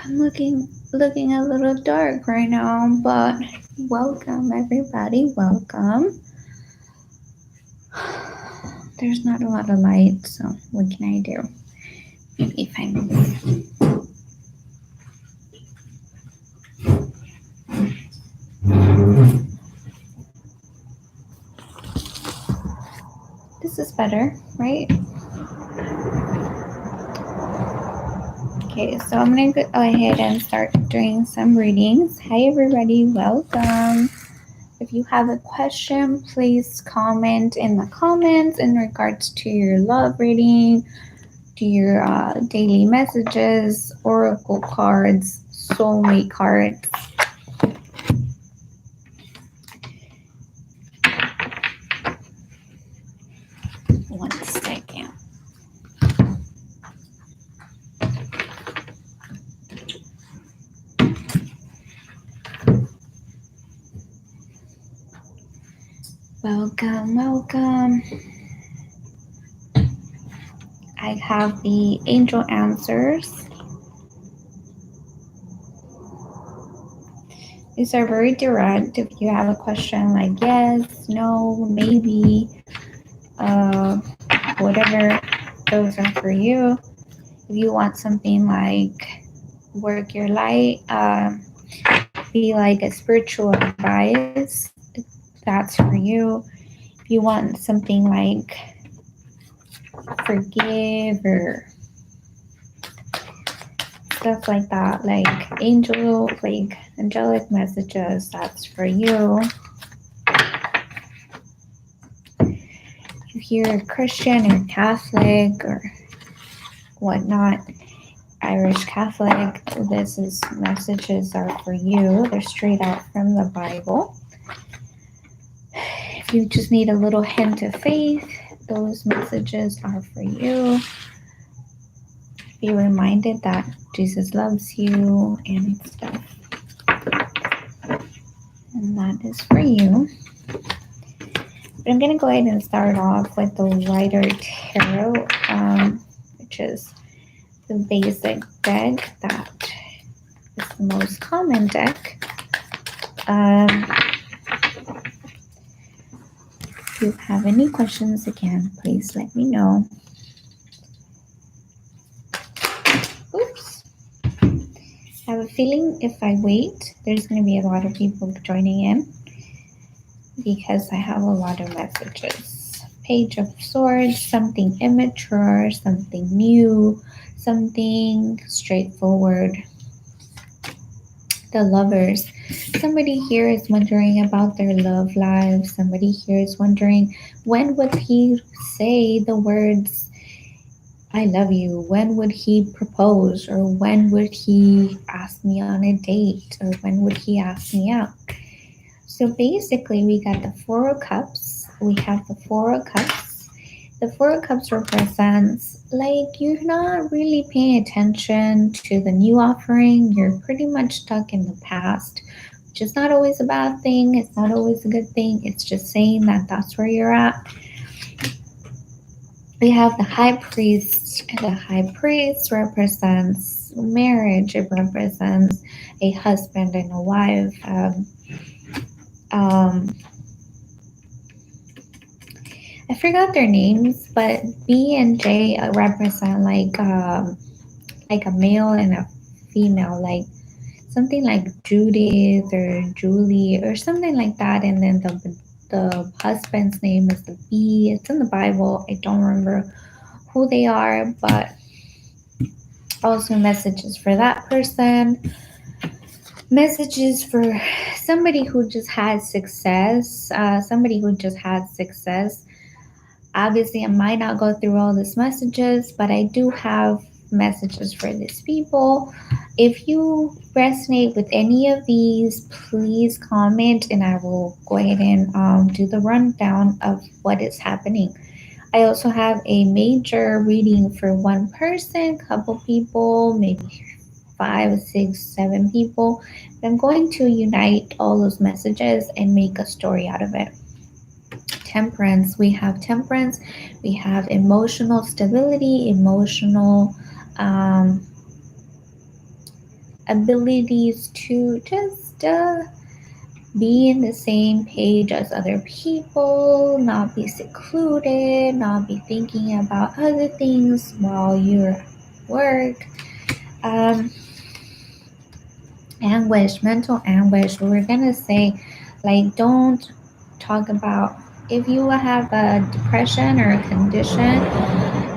I'm looking a little dark right now, but welcome everybody, welcome. There's not a lot of light, so what can I do? Maybe if I move. This is better, right? Okay, so I'm gonna go ahead and start doing some readings. Hi everybody, welcome. If you have a question, please comment in the comments in regards to your love reading, to your daily messages, oracle cards, soulmate cards. One second. Welcome, welcome. I have the angel answers. These are very direct. If you have a question like yes, no, maybe, uh, whatever, those are for you. If you want something like work your light, be like a spiritual advice, that's for you. If you want something like forgive or stuff like that, like angelic messages, that's for you. If you're a Christian or Catholic or whatnot, Irish Catholic, this is messages are for you. They're straight out from the Bible. If you just need a little hint of faith, those messages are for you. Be reminded that Jesus loves you and stuff. And that is for you. But I'm going to go ahead and start off with the Rider Tarot, which is the basic deck that is the most common deck. If you have any questions, again, please let me know. Oops. I have a feeling if I wait, there's going to be a lot of people joining in because I have a lot of messages. Page of Swords, something immature, something new, something straightforward. The Lovers. Somebody here is wondering about their love life. Somebody here is wondering when would he say the words I love you? When would he propose? Or when would he ask me on a date? Or when would he ask me out? So basically, we got the Four of Cups. We have the Four of Cups. The Four of Cups represents like you're not really paying attention to the new offering. You're pretty much stuck in the past, which is not always a bad thing. It's not always a good thing. It's just saying that that's where you're at. We have the High Priest. The High Priest represents marriage. It represents a husband and a wife. I forgot their names, but B and J represent like a male and a female, like something like Judith or Julie or something like that. And then the husband's name is the B. It's in the Bible. I don't remember who they are, but also messages for that person. Messages for somebody who just had success. Obviously, I might not go through all these messages, but I do have messages for these people. If you resonate with any of these, please comment and I will go ahead and do the rundown of what is happening. I also have a major reading for one person, couple people, maybe 5, 6, 7 people. I'm going to unite all those messages and make a story out of it. Temperance. We have temperance. We have emotional stability, emotional abilities to just be in the same page as other people, not be secluded, not be thinking about other things while you're at work. Um, Anguish, mental anguish. We're gonna say, like, don't talk about if you have a depression or a condition.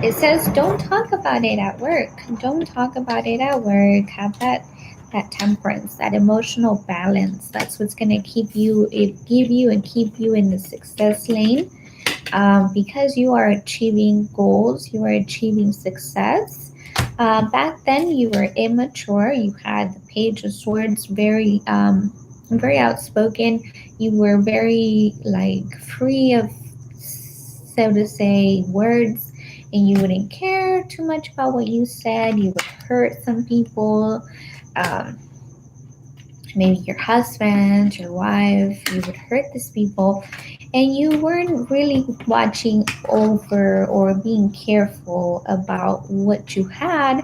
It says don't talk about it at work. Don't talk about it at work. Have that temperance, that emotional balance. That's what's gonna give you and keep you in the success lane. Because you are achieving goals, you are achieving success. Back then, you were immature. You had the Page of Swords, very outspoken. You were very like free of, so to say, words, and you wouldn't care too much about what you said. You would hurt some people. Um, Maybe your husband, your wife, you would hurt these people, and you weren't really watching over or being careful about what you had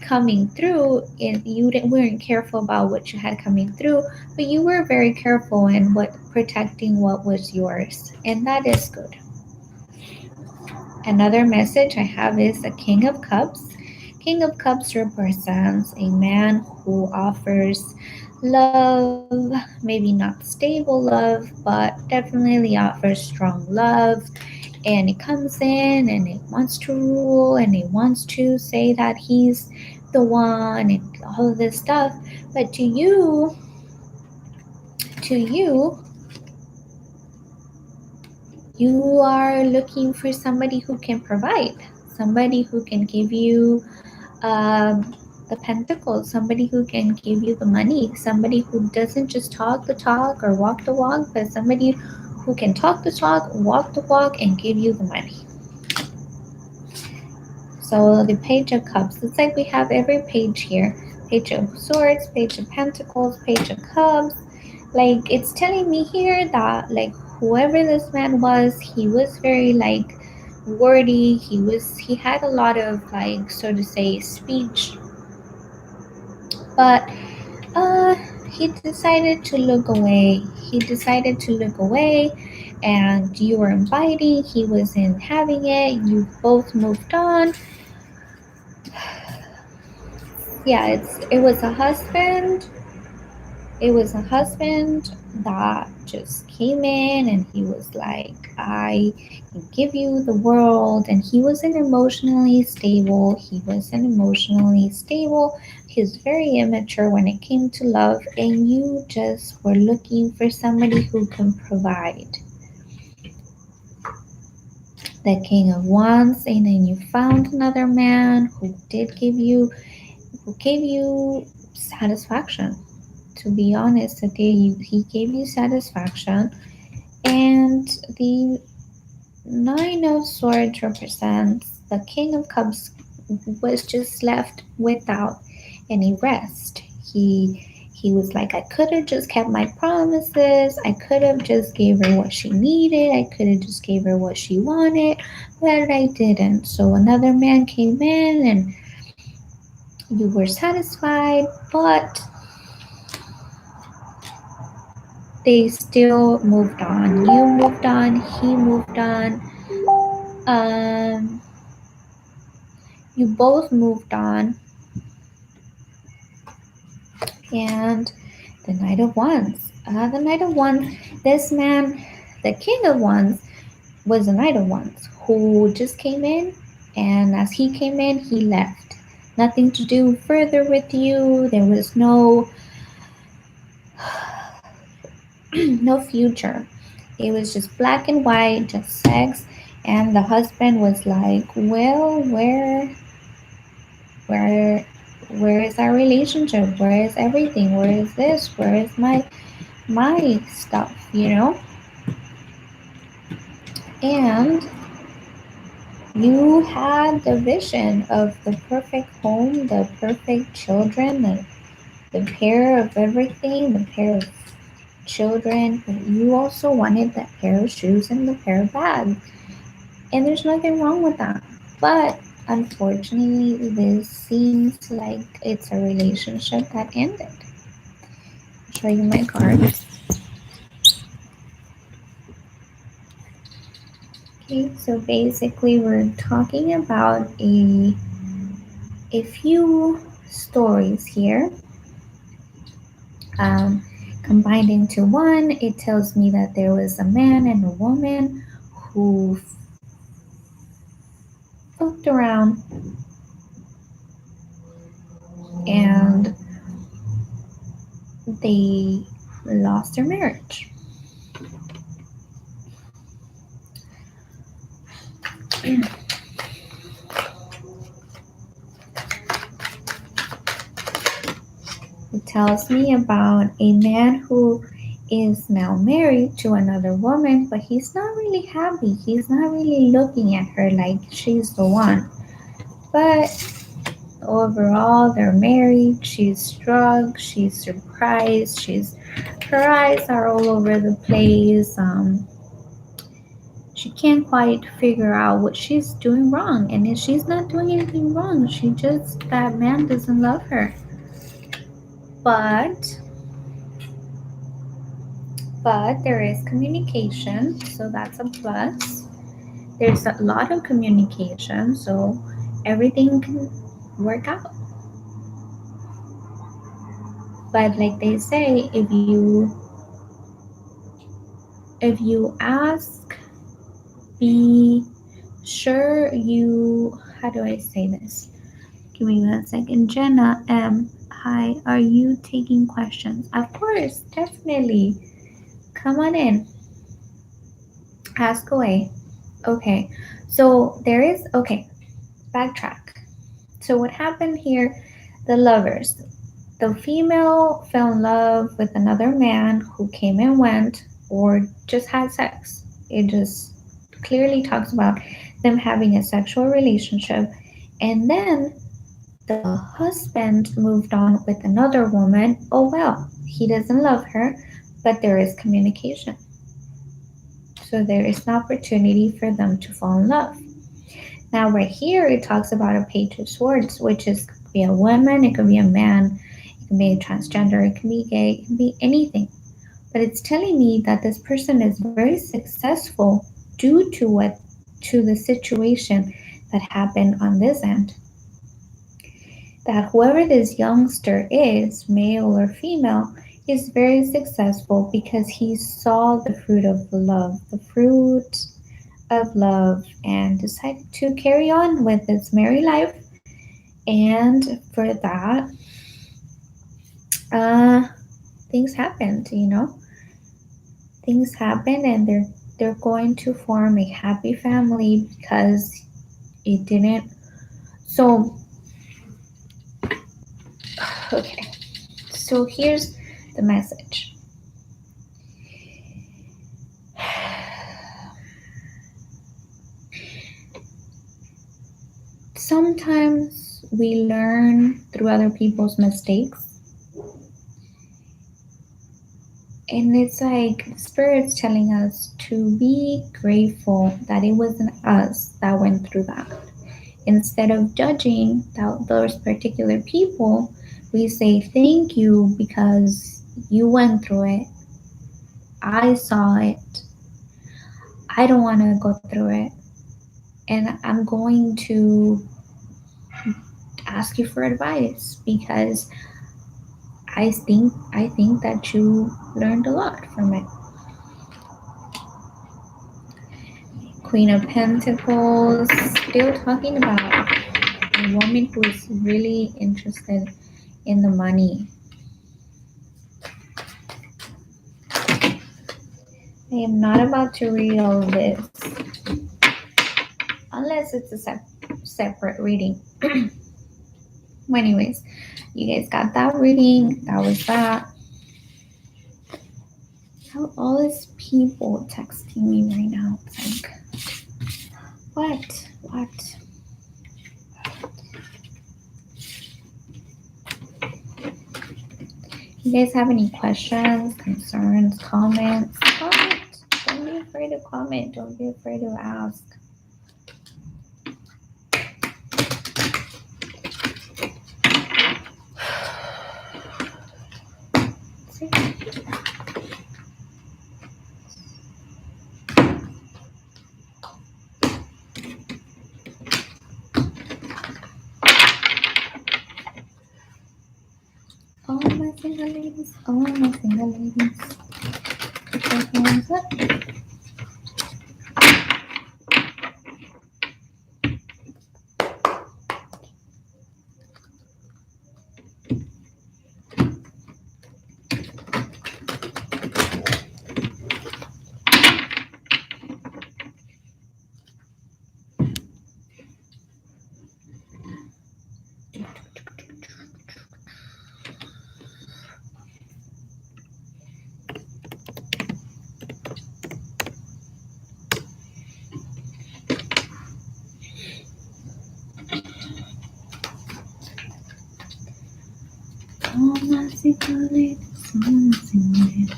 coming through. And weren't careful about what you had coming through, but you were very careful in what protecting what was yours, and that is good. Another message I have is the King of Cups. King of Cups represents a man who offers love, maybe not stable love, but definitely offers strong love. And it comes in and it wants to rule and it wants to say that he's the one and all of this stuff. But to you, you are looking for somebody who can provide, somebody who can give you the pentacles, somebody who can give you the money, somebody who doesn't just talk the talk or walk the walk, but somebody who can talk the talk, walk the walk, and give you the money. So the Page of Cups, it's like we have every page here. Page of Swords, Page of Pentacles, Page of Cups. Like, it's telling me here that, like, whoever this man was, he was very, like, wordy. He had a lot of, like, so to say, speech, but uh he decided to look away. And you were inviting, he wasn't having it. You both moved on. Yeah, it was a husband. It was a husband that just came in and he was like, I can give you the world. And he wasn't emotionally stable. He's very immature when it came to love. And you just were looking for somebody who can provide. The King of Wands, and then you found another man who gave you satisfaction. To be honest, today he gave you satisfaction. And the Nine of Swords represents the King of Cups was just left without any rest. He was like, I could have just kept my promises. I could have just gave her what she needed. I could have just gave her what she wanted, but I didn't. So another man came in and you were satisfied, but they still moved on. You moved on, he moved on. Um, you both moved on. And the Knight of Wands. The Knight of Wands, this man, the King of Wands, was the Knight of Wands who just came in, and as he came in, he left. Nothing to do further with you. There was no no future. It was just black and white, just sex. And the husband was like, well, where where is our relationship? Where is everything? Where is this? Where is my stuff, And you had the vision of the perfect home, the perfect children, the pair of everything, the pair of children, but you also wanted that pair of shoes and the pair of bags. And there's nothing wrong with that. But unfortunately, this seems like it's a relationship that ended. I'll show you my cards. Okay, so basically we're talking about a few stories here, um, combined into one. It tells me that there was a man and a woman who fucked around and they lost their marriage. It tells me about a man who is now married to another woman, but he's not really happy. He's not really looking at her like she's the one. But overall, they're married. She's drugged. She's surprised. Her eyes are all over the place. She can't quite figure out what she's doing wrong, and if she's not doing anything wrong, that man doesn't love her. But there is communication, so that's a plus. There's a lot of communication, so everything can work out. But like they say, if you ask, be sure you, how do I say this? Give me 1 second. Jenna M. Hi, are you taking questions? Of course, definitely. Come on in. Ask away. Okay, so backtrack. So what happened here? The lovers. The female fell in love with another man who came and went or just had sex. It just clearly talks about them having a sexual relationship. And then the husband moved on with another woman. Oh well, he doesn't love her, but there is communication. So there is an opportunity for them to fall in love. Now, right here, it talks about a page of swords, which is could be a woman, it could be a man, it can be transgender, it can be gay, it can be anything. But it's telling me that this person is very successful due to the situation that happened on this end. That whoever this youngster is, male or female, is very successful because he saw the fruit of love, and decided to carry on with his married life. And for that, uh, things happened. Things happened, and they're going to form a happy family because it didn't. So okay, so here's the message. Sometimes we learn through other people's mistakes. And it's like Spirit's telling us to be grateful that it wasn't us that went through that. Instead of judging those particular people, we say thank you because you went through it. I saw it. I don't want to go through it. And I'm going to ask you for advice because I think that you learned a lot from it. Queen of Pentacles, still talking about a woman who is really interested in the money. I am not about to read all of this unless it's a separate reading. Anyways, you guys got that reading. That was that. How all these people texting me right now? It's like, what? You guys have any questions, concerns, comments? Comment. Don't be afraid to comment. Don't be afraid to ask. single ladies. All my single ladies. Put your hands up. All my single ladies. All my single ladies.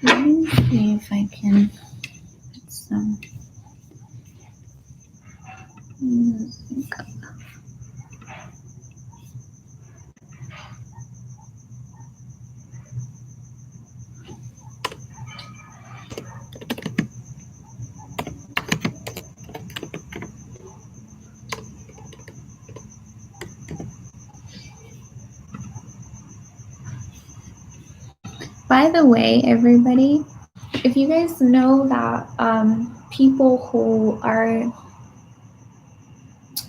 Let me see if I can put some music up. By the way, everybody, if you guys know that people who are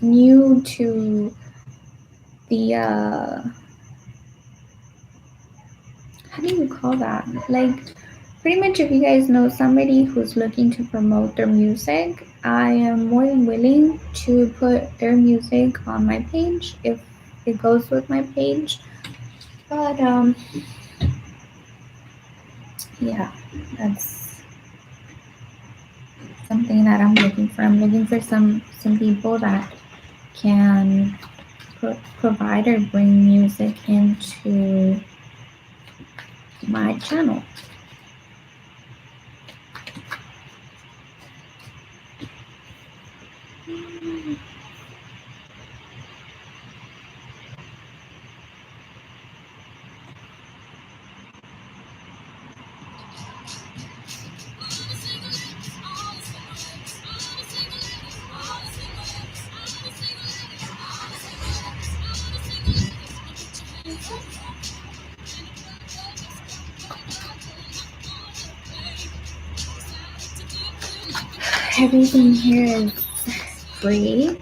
new to the how do you call that? Like, pretty much if you guys know somebody who's looking to promote their music, I am more than willing to put their music on my page if it goes with my page. But yeah, that's something that I'm looking for. I'm looking for some people that can provide or bring music into my channel. Everything here is free.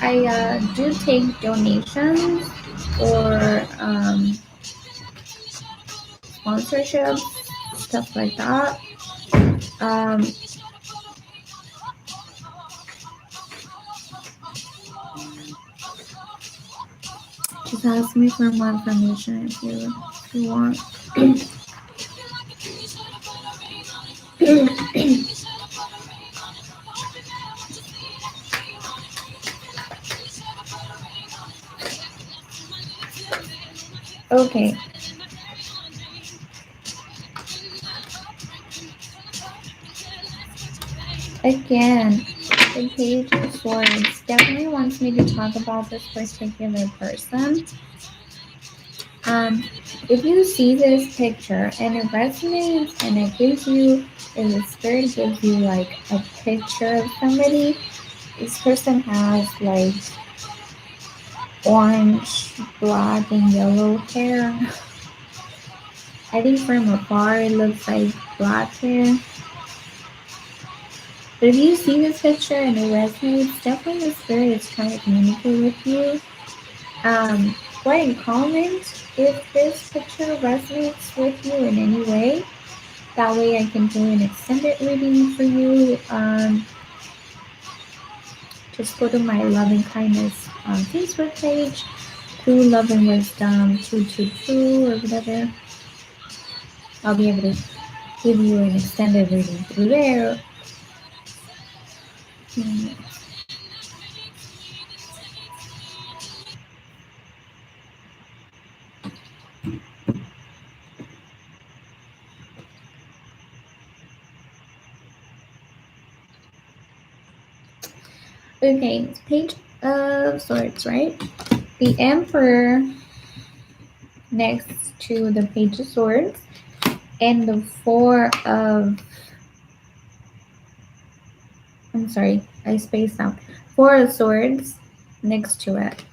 I do take donations or sponsorships, stuff like that. Just ask me for more information if you want. Okay. Again, the Page of Swords definitely wants me to talk about this particular person. If you see this picture and it resonates and it gives you, and the spirit gives you like a picture of somebody, this person has like orange, black, and yellow hair. I think from afar it looks like black hair. But if you see this picture and it resonates, definitely the spirit is trying to communicate with you. Go ahead and comment if this picture resonates with you in any way. That way I can do an extended reading for you. Just go to my Love and Kindness Facebook page, through Love and Wisdom 222 or whatever. I'll be able to give you an extended reading through there. Okay, Page of Swords, right? The Emperor next to the Page of Swords, and the Four of I'm sorry, I spaced out. Four of Swords next to it.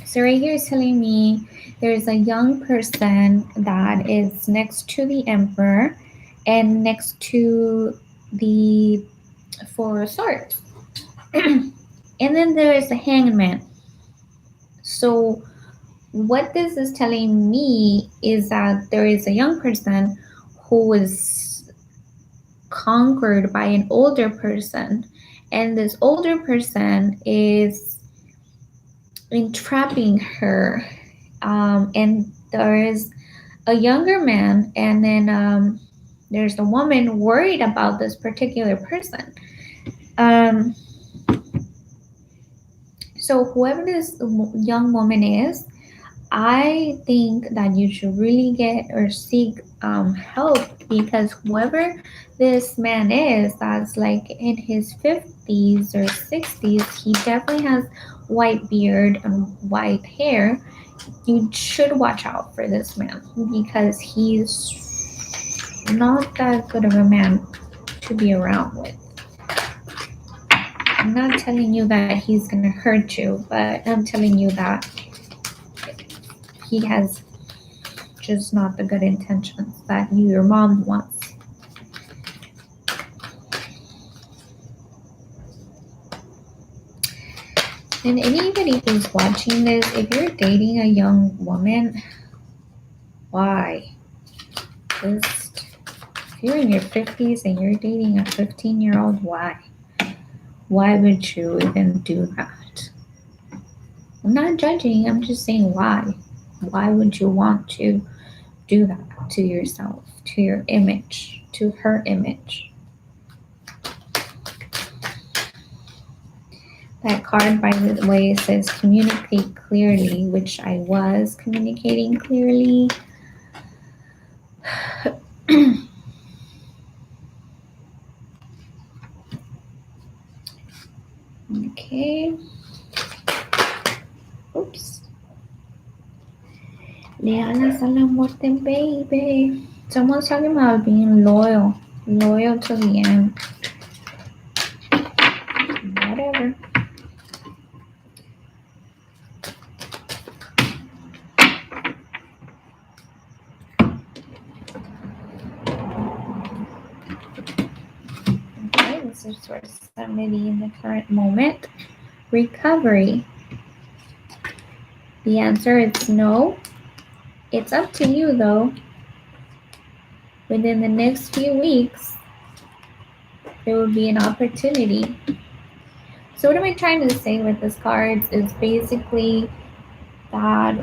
So right here is telling me there's a young person that is next to the Emperor and next to the Four of Swords. And then there is a Hangman. So what this is telling me is that there is a young person who was conquered by an older person, and this older person is entrapping her, and there is a younger man, and then there's a woman worried about this particular person. So whoever this young woman is, I think that you should really get or seek help, because whoever this man is that's like in his 50s or 60s, he definitely has white beard and white hair. You should watch out for this man, because he's not that good of a man to be around with. I'm not telling you that he's gonna hurt you, but I'm telling you that he has just not the good intentions that your mom wants. And anybody who's watching this, if you're dating a young woman, why? Just, if you're in your 50s and you're dating a 15-year-old, why? Why would you even do that? I'm not judging, I'm just saying why. Why would you want to do that to yourself, to your image, to her image? That card, by the way, says communicate clearly, which I was communicating clearly. Okay. Oops. Le alas a la muerte, baby. Someone's talking about being loyal to the end. Whatever. Okay, this is for somebody in the current moment. Recovery. The answer is no. It's up to you though. Within the next few weeks, there will be an opportunity. So what am I trying to say with this cards is basically that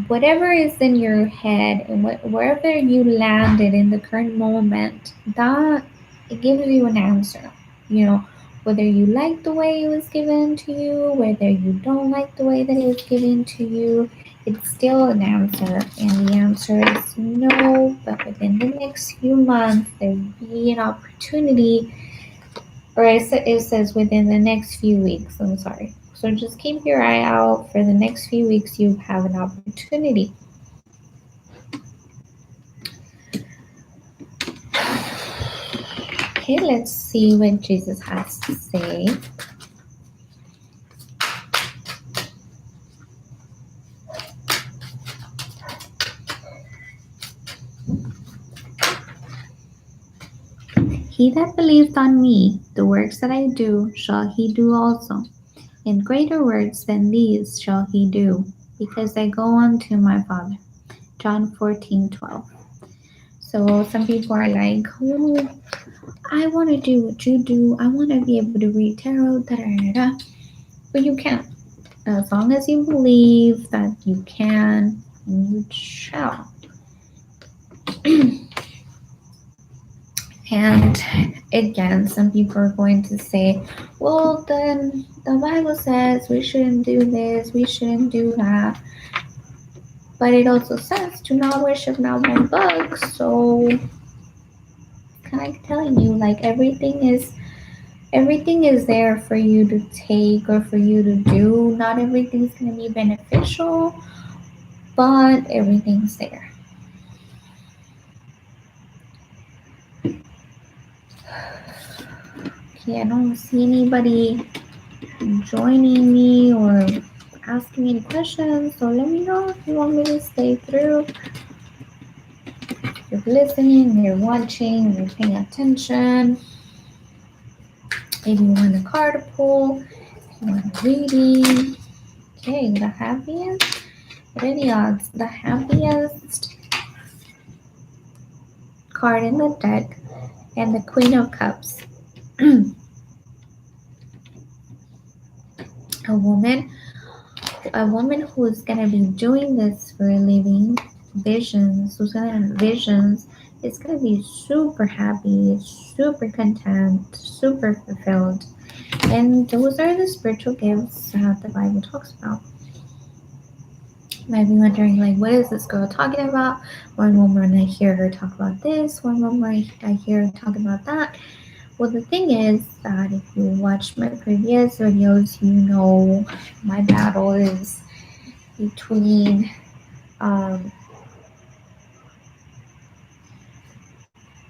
whatever is in your head and wherever you landed in the current moment, that it gives you an answer. You know, whether you like the way it was given to you, whether you don't like the way that it was given to you, it's still an answer. And the answer is no, but within the next few months, there will be an opportunity, or it says within the next few weeks, I'm sorry. So just keep your eye out for the next few weeks. You have an opportunity. Okay, let's see what Jesus has to say. He that believeth on me, the works that I do, shall he do also. And greater works than these shall he do, because I go unto my Father. John 14:12. So some people are like, oh, I want to do what you do. I want to be able to read tarot, da-da-da-da. But you can't. As long as you believe that you can, you shall. And again, some people are going to say, well, then the Bible says we shouldn't do this, we shouldn't do that. But it also says to not worship not one bug. So kind of telling you, like, everything is there for you to take or for you to do. Not everything's going to be beneficial, but everything's there. Okay, I don't see anybody joining me or asking me any questions, so let me know if you want me to stay through. You're listening, you're watching, you're paying attention. If you want a card pull, if you want a reading. Okay, the happiest. What are the odds? The happiest card in the deck and the Queen of Cups. a woman who's gonna be doing this for a living, who's gonna have visions, is gonna be super happy, super content, super fulfilled. And those are the spiritual gifts that the Bible talks about. You might be wondering, like, what is this girl talking about? One moment I hear her talk about this, one moment I hear her talk about that. Well, the thing is that if you watch my previous videos, you know my battle is between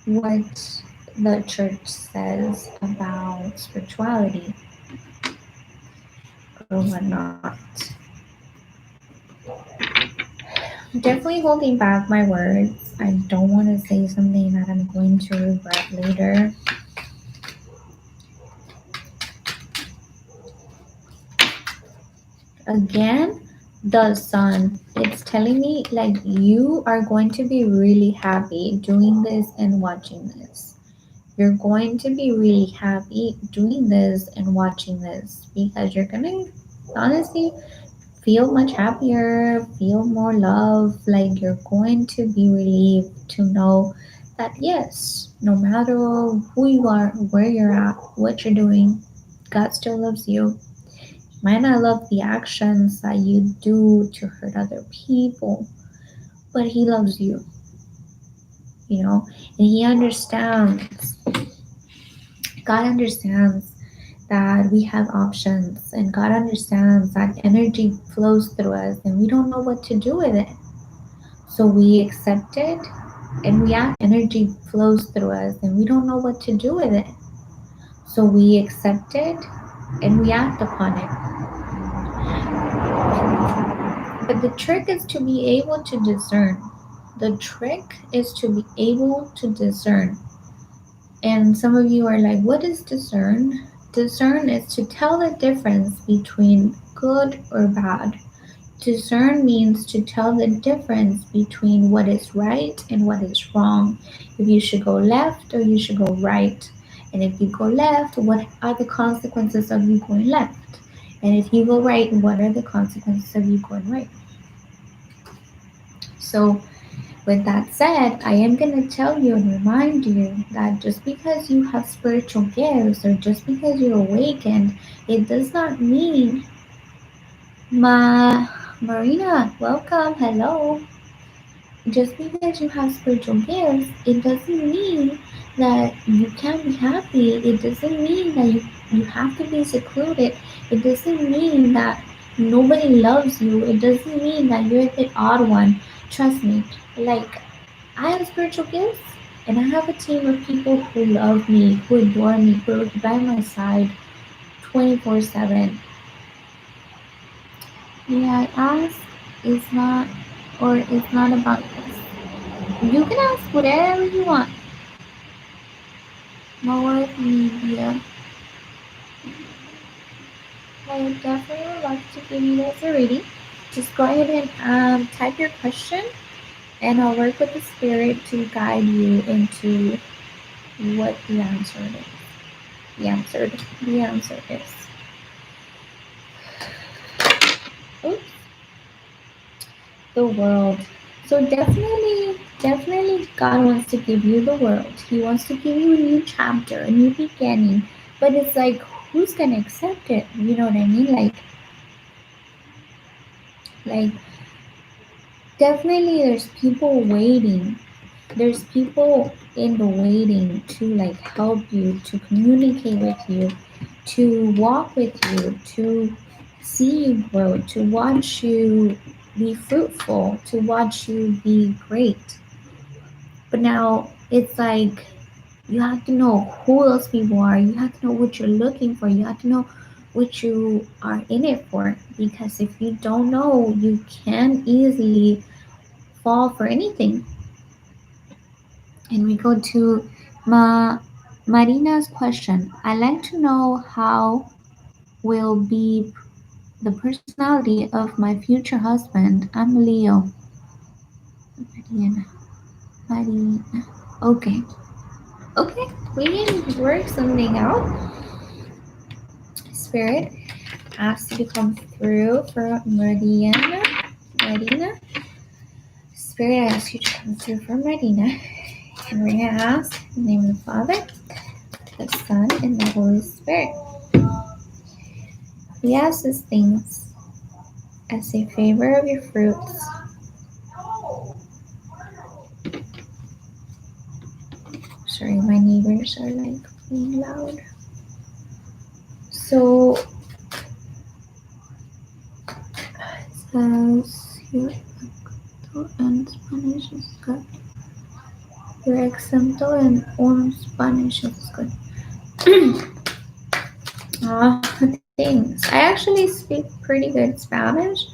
what the church says about spirituality or whatnot. Definitely holding back my words. I don't want to say something that I'm going to regret later. Again, the sun. It's telling me like you are going to be really happy doing this and watching this. You're going to be really happy doing this and watching this because you're gonna honestly feel much happier, feel more love. Like you're going to be relieved to know that yes, no matter who you are, where you're at, what you're doing, God still loves you. Might not love the actions that you do to hurt other people, but He loves you, and He understands. God understands that we have options, and God understands that energy flows through us, and we don't know what to do with it. So we accept it and we act. Energy flows through us, and we don't know what to do with it. So we accept it and we act upon it. But the trick is to be able to discern. The trick is to be able to discern. And some of you are like, what is discern? Discern is to tell the difference between good or bad. Discern means to tell the difference between what is right and what is wrong. If you should go left or you should go right. And if you go left, what are the consequences of you going left? And if you go right, what are the consequences of you going right? So, with that said, I am going to tell you and remind you that just because you have spiritual gifts or just because you're awakened, it does not mean Marina, welcome, hello. Just because you have spiritual gifts, it doesn't mean that you can't be happy. It doesn't mean that you have to be secluded. It doesn't mean that nobody loves you. It doesn't mean that you're the odd one. Trust me, like I have spiritual gifts and I have a team of people who love me, who adore me, who are by my side 24/7. Yeah, I ask is not or it's not about this. You can ask whatever you want. More media. I definitely would like to give you guys a reading. Just go ahead and type your question, and I'll work with the spirit to guide you into what the answer is. The answer is. Oops. The world. So definitely God wants to give you the world. He wants to give you a new chapter, a new beginning. But it's like, who's gonna accept it? You know what I mean? Like definitely there's people waiting. There's people in the waiting to like help you, to communicate with you, to walk with you, to see you grow, to watch you be fruitful, to watch you be great. But now it's like You have to know who those people are. You have to know what you're looking for. You have to know what you are in it for. Because if you don't know, you can easily fall for anything. And we go to Marina's question. I'd like to know how will be the personality of my future husband. I'm Leo. Marina. Marina. Okay. Okay. We can work something out. Spirit asks you to come through for Marina. Marina. Spirit asks you to come through for Marina. And we're going to ask in the name of the Father, the Son, and the Holy Spirit. We ask these things as a favor of your fruits. Sorry, my neighbors are like being loud. So it says your acento en Spanish is good. Your acento en Spanish is good. Thanks. I actually speak pretty good Spanish,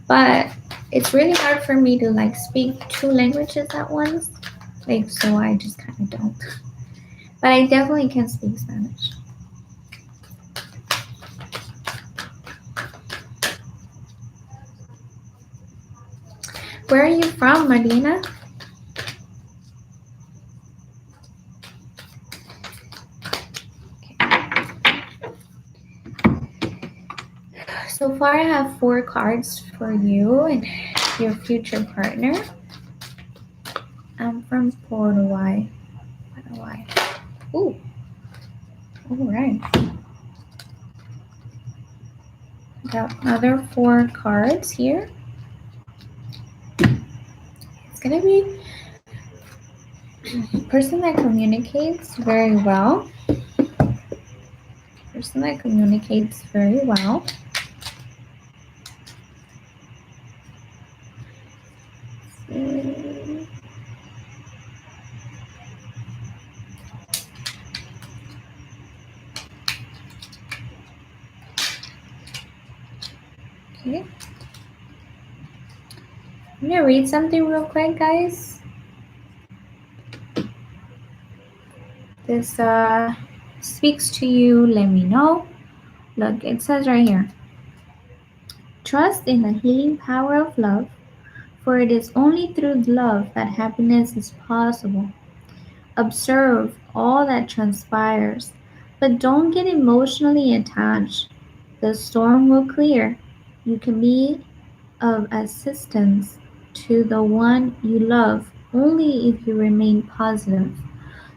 but it's really hard for me to like speak two languages at once. Like, so I just kind of don't. But I definitely can speak Spanish. Where are you from, Marina? So far, I have 4 cards for you and your future partner. I'm from Paraguay. Paraguay. Ooh. All right. Got another 4 cards here. It's gonna be a person that communicates very well. Person that communicates very well. Okay. I'm gonna read something real quick, guys. This speaks to you, let me know. Look, it says right here. Trust in the healing power of love, for it is only through love that happiness is possible. Observe all that transpires, but don't get emotionally attached. The storm will clear. You can be of assistance to the one you love only if you remain positive.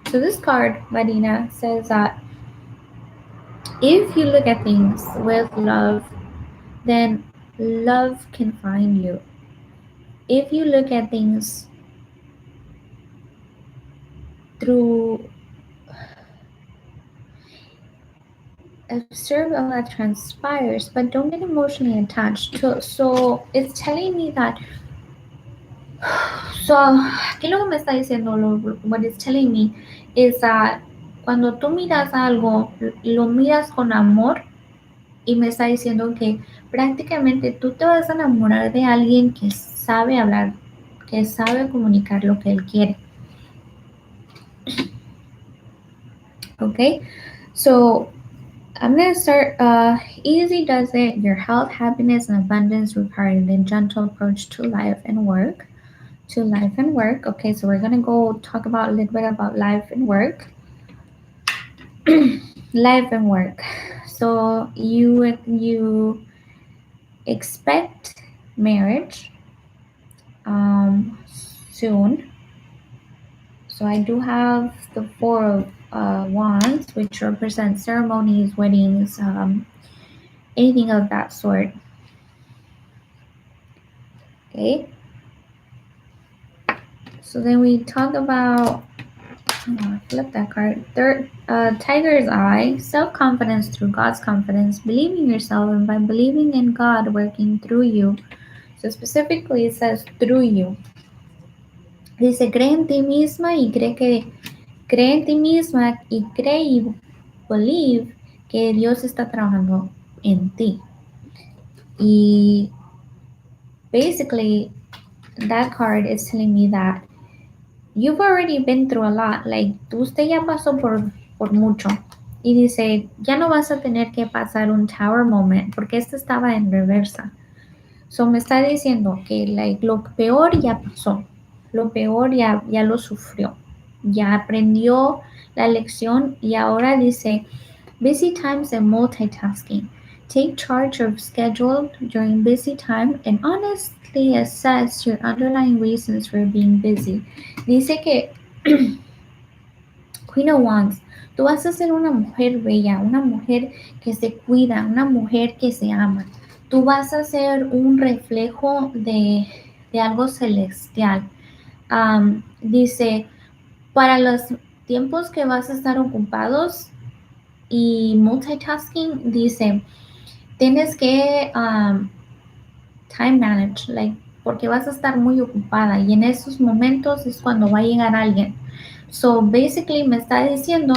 So this card, Marina, says that if you look at things with love, then love can find you. If you look at things through observe all that transpires, but don't get emotionally attached. So it's telling me that. So, ¿qué es lo que me está diciendo? What it's telling me is that cuando tú miras algo, lo miras con amor, y me está diciendo que prácticamente tú te vas a enamorar de alguien que sabe hablar, que sabe comunicar lo que él quiere. Okay, so I'm going to start. Easy does it. Your health, happiness, and abundance require a gentle approach to life and work. Okay, so we're going to go talk about a little bit about life and work. Life and work. So you expect marriage soon. So I do have the 4 of Wands, which represents ceremonies, weddings, anything of that sort. Okay. So then we talk about, flip that card. Third, Tiger's Eye, self-confidence through God's confidence, believing yourself, and by believing in God working through you. So specifically it says through you. Dice, cree en ti misma y cree Cree en ti misma y cree y believe que Dios está trabajando en ti. Y basically, that card is telling me that you've already been through a lot. Like, usted ya pasó por mucho. Y dice, ya no vas a tener que pasar un tower moment porque este estaba en reversa. So me está diciendo que like, lo peor ya pasó. Lo peor ya lo sufrió. Ya aprendió la lección y ahora dice, busy times and multitasking. Take charge of schedule during busy time and honestly assess your underlying reasons for being busy. Dice que Queen of Wands, tú vas a ser una mujer bella, una mujer que se cuida, una mujer que se ama. Tú vas a ser un reflejo de algo celestial. Dice, para los tiempos que vas a estar ocupados y multitasking, dice, tienes que time manage, like, porque vas a estar muy ocupada y en esos momentos es cuando va a llegar alguien. So basically me está diciendo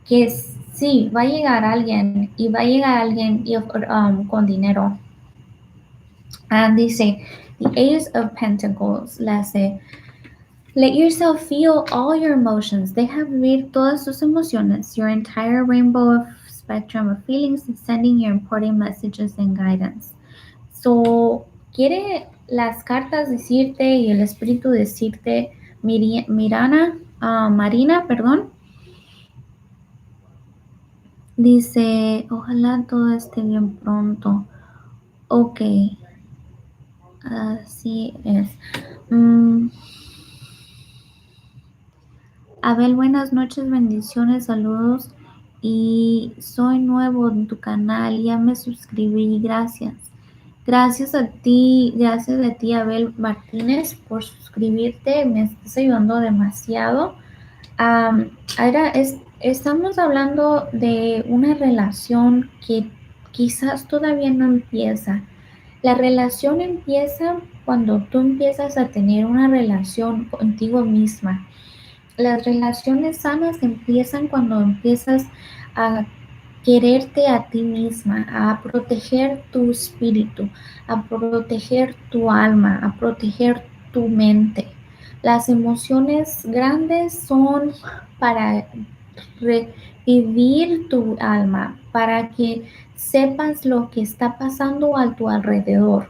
que sí, va a llegar alguien y va a llegar alguien con dinero. Dice, the Ace of Pentacles, let yourself feel all your emotions. Deja vivir todas tus emociones, your entire rainbow of spectrum of feelings, and sending your important messages and guidance. So, quiere las cartas decirte y el espíritu decirte, Marina, perdón, dice, ojalá todo esté bien pronto. Ok, así es. Abel, buenas noches, bendiciones, saludos. Y soy nuevo en tu canal, ya me suscribí, gracias. Gracias a ti, Abel Martínez, por suscribirte, me estás ayudando demasiado. Ahora estamos hablando de una relación que quizás todavía no empieza. La relación empieza cuando tú empiezas a tener una relación contigo misma. Las relaciones sanas empiezan cuando empiezas a quererte a ti misma, a proteger tu espíritu, a proteger tu alma, a proteger tu mente. Las emociones grandes son para revivir tu alma, para que sepas lo que está pasando a tu alrededor.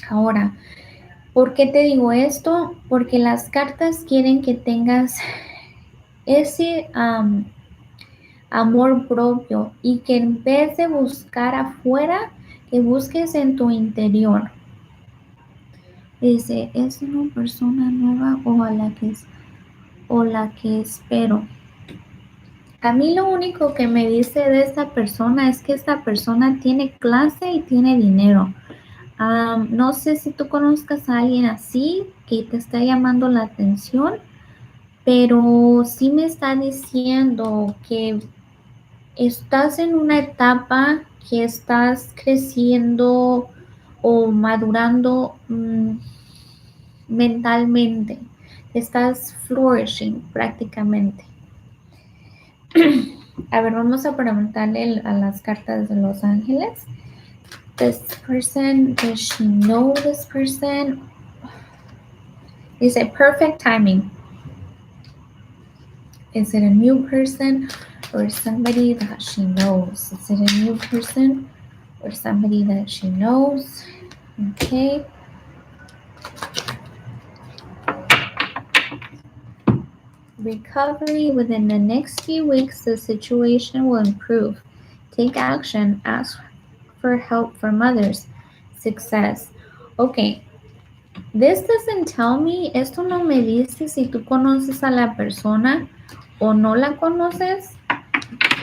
Ahora, ¿por qué te digo esto? Porque las cartas quieren que tengas ese amor propio y que en vez de buscar afuera, que busques en tu interior. Dice, ¿es una persona nueva o la que espero? A mí lo único que me dice de esta persona es que esta persona tiene clase y tiene dinero. No sé si tú conozcas a alguien así que te está llamando la atención, pero sí me está diciendo que estás en una etapa que estás creciendo o madurando mentalmente, estás flourishing prácticamente. A ver, vamos a preguntarle a las cartas de los ángeles. This person, does she know this person? Is it perfect timing? Is it a new person or somebody that she knows? Is it a new person or somebody that she knows? Okay. Recovery within the next few weeks, the situation will improve. Take action. Ask for help from others. Success. Okay. This doesn't tell me, esto no me dice si tú conoces a la persona o no la conoces,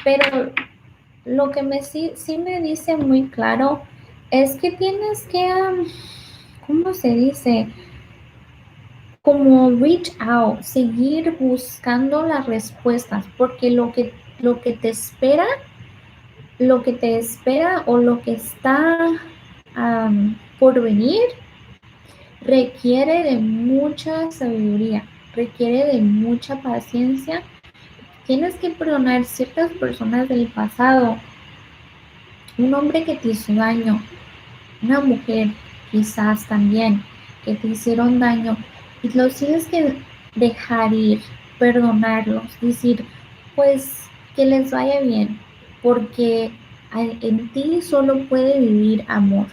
pero lo que sí me dice muy claro es que tienes que, ¿cómo se dice? Como reach out, seguir buscando las respuestas, porque lo que te espera o lo que está por venir requiere de mucha sabiduría. requiere de mucha paciencia. Tienes que perdonar ciertas personas del pasado. Un hombre que te hizo daño, una mujer quizás también que te hicieron daño, y los tienes que dejar ir, perdonarlos, decir, pues que les vaya bien, porque en ti solo puede vivir amor.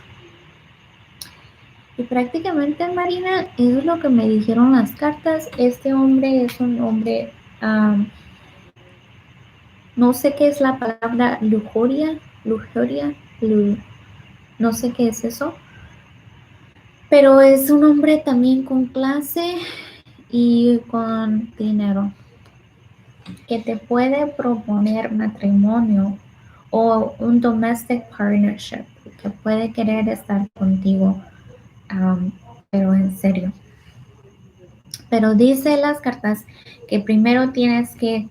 Y prácticamente, Marina, eso es lo que me dijeron las cartas. Este hombre es un hombre, no sé qué es la palabra lujuria, no sé qué es eso, pero es un hombre también con clase y con dinero, que te puede proponer matrimonio o un domestic partnership, que puede querer estar contigo, pero en serio. Pero dice las cartas que primero tienes que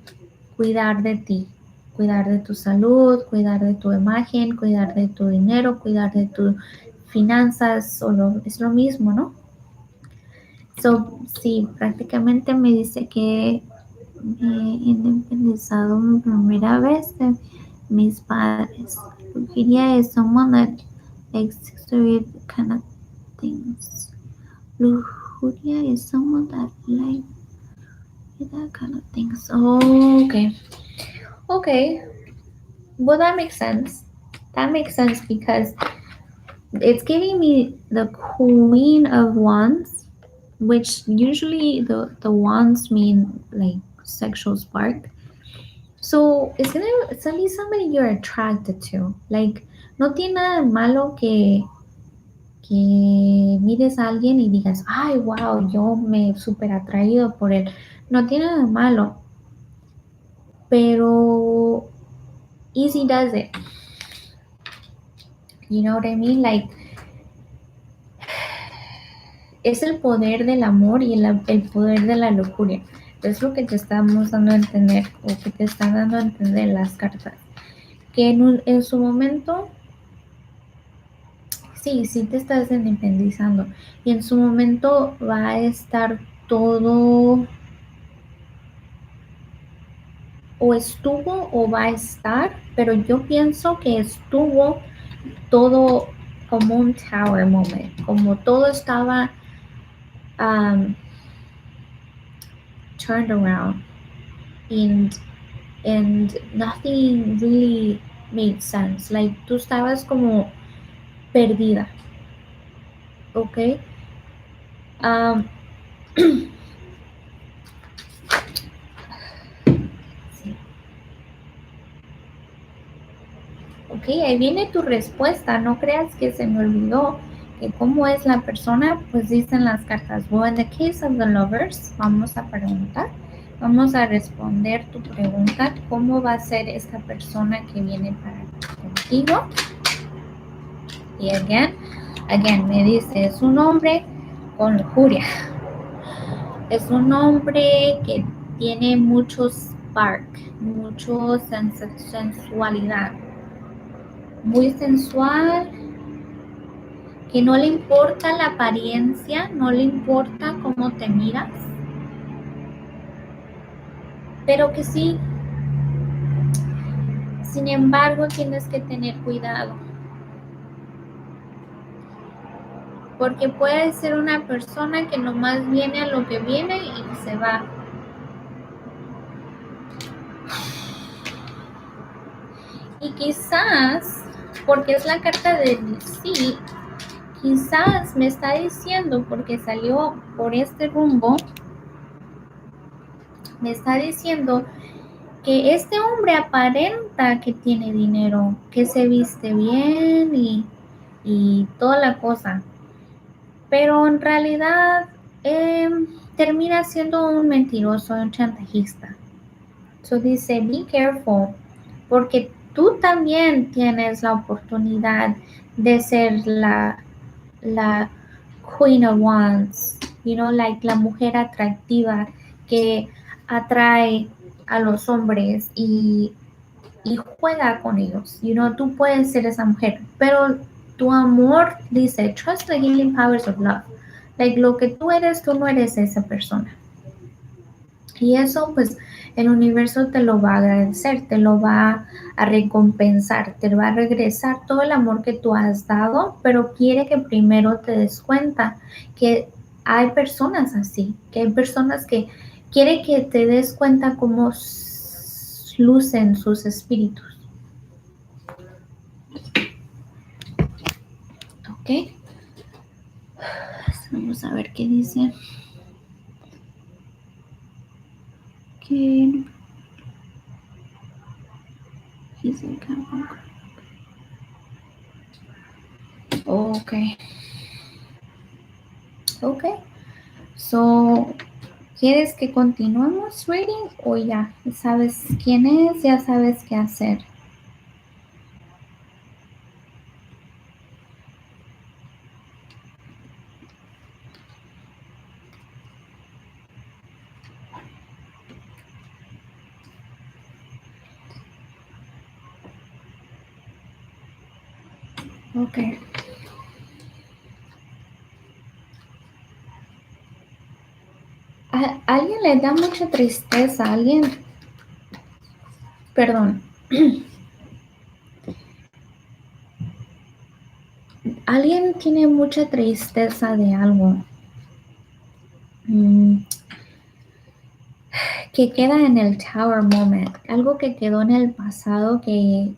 cuidar de ti, cuidar de tu salud, cuidar de tu imagen, cuidar de tu dinero, cuidar de tus finanzas, es lo mismo, ¿no? So, sí, prácticamente me dice que me he independizado mi primera vez de mis padres. Lujuria is someone that exaggerate kind of things. Lujuria is someone that like that kind of things. Oh, okay. Okay. Well, that makes sense. That makes sense because it's giving me the Queen of Wands, which usually the wands mean like sexual spark. So it's gonna be somebody you're attracted to. Like, no tiene nada de malo que mires a alguien y digas, ay, wow, yo me he súper atraído por él. No tiene nada de malo. Pero easy does it. You know what I mean? Like, es el poder del amor y el poder de la lujuria. Es lo que te estamos dando a entender, o que te están dando a entender las cartas. Que en su momento, sí te estás independizando. Y en su momento va a estar todo, o estuvo o va a estar, pero yo pienso que estuvo todo como un tower moment, como todo estaba turned around and nothing really made sense. Like, tú estabas como perdida, ¿ok? Um, sí. Ok, ahí viene tu respuesta. No creas que se me olvidó que cómo es la persona, pues dicen las cartas. Well, in the case of the lovers, vamos a preguntar, vamos a responder tu pregunta. ¿Cómo va a ser esta persona que viene para contigo? Y again, me dice, es un hombre con lujuria. Es un hombre que tiene mucho spark, mucho sensualidad. Muy sensual, que no le importa la apariencia, no le importa cómo te miras, pero que sí, sin embargo, tienes que tener cuidado, porque puede ser una persona que nomás viene a lo que viene y se va. Y quizás, porque es la carta de sí, quizás me está diciendo, porque salió por este rumbo, me está diciendo que este hombre aparenta que tiene dinero, que se viste bien y toda la cosa, pero en realidad termina siendo un mentiroso, un chantajista. So dice, be careful, porque tú también tienes la oportunidad de ser la Queen of Wands, you know, like la mujer atractiva que atrae a los hombres y juega con ellos. You know, tú puedes ser esa mujer, pero tu amor dice, trust the healing powers of love. Like, lo que tú eres, tú no eres esa persona. Y eso pues el universo te lo va a agradecer, te lo va a recompensar, te va a regresar todo el amor que tú has dado, pero quiere que primero te des cuenta que hay personas así, que hay personas que quiere que te des cuenta cómo lucen sus espíritus. ¿Ok? Vamos a ver qué dice. Que okay. Okay. So, ¿quieres que continuemos reading o ya sabes quién es, ya sabes qué hacer? Okay. A alguien le da mucha tristeza, alguien, perdón, alguien tiene mucha tristeza de algo que queda en el Tower Moment, algo que quedó en el pasado que